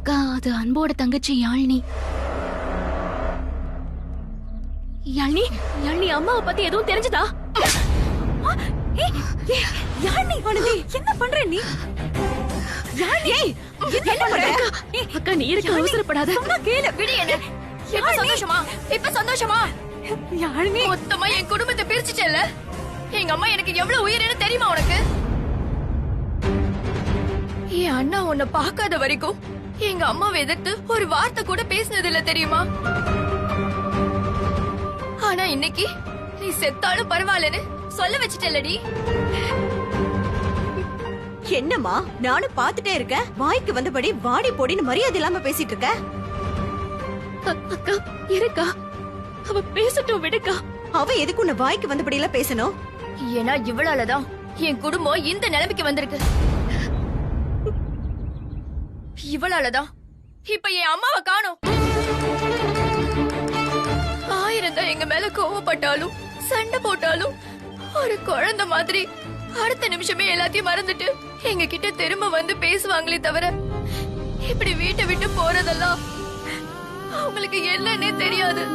அக்கா, அது அன்போட தங்கச்சி யாழினி. யாழினி, யாழினி அம்மாவை பத்தி எதுவும் தெரிஞ்சதா? யாழினி, என்ன பண்ற நீ? என்ன பண்ற? அக்கா, நீ இருக்க, அவசரப்படாத. கேளு, விடு என்ன. இப்ப சந்தோஷமா? இப்ப சந்தோஷமா? யாழினி, மொத்தமா என் குடும்பத்தை பிரிச்சுட்டல. எங்க அம்மா எனக்கு எவ்வளவு உயிர்னு தெரியுமா உனக்கு? என் அண்ணா உன்னை பார்க்காத வரைக்கும் எங்க அம்மாவை எதிர்த்து ஒரு வார்த்தை கூட பேசினது இல்ல தெரியுமா? ஆனா இன்னைக்கு நீ செத்தாலும் பரவாயில்லன்னு சொல்ல வச்சுட்டலடி. என்னம்மா, நானும் பாத்துட்டே இருக்கேன். வாய்க்கு வந்தபடி வாடி போடின்னு மரியாதை இல்லாம பேசிட்டு இருக்க. அக்கா இருக்கா, அவ பேசட்டும், விடுக்கா. அவ எதுக்கு உன்னை வாய்க்கு வந்தபடி எல்லாம் பேசணும்? ஏன்னா இவ்வளவுதான் என் குடும்பம் இந்த நிலைமைக்கு வந்திருக்கு. இவ்வளவுதான் இப்ப என் அம்மாவை காணோம். ஆயிரம் தான் எங்க மேல கோவப்பட்டாலும் சண்டை போட்டாலும் ஒரு குழந்தை மாதிரி அடுத்த நிமிஷமே எல்லாத்தையும் மறந்துட்டு எங்க கிட்ட திரும்ப வந்து பேசுவாங்களே தவிர இப்படி வீட்டை விட்டு போறதெல்லாம் அவங்களுக்கு என்னன்னே தெரியாது.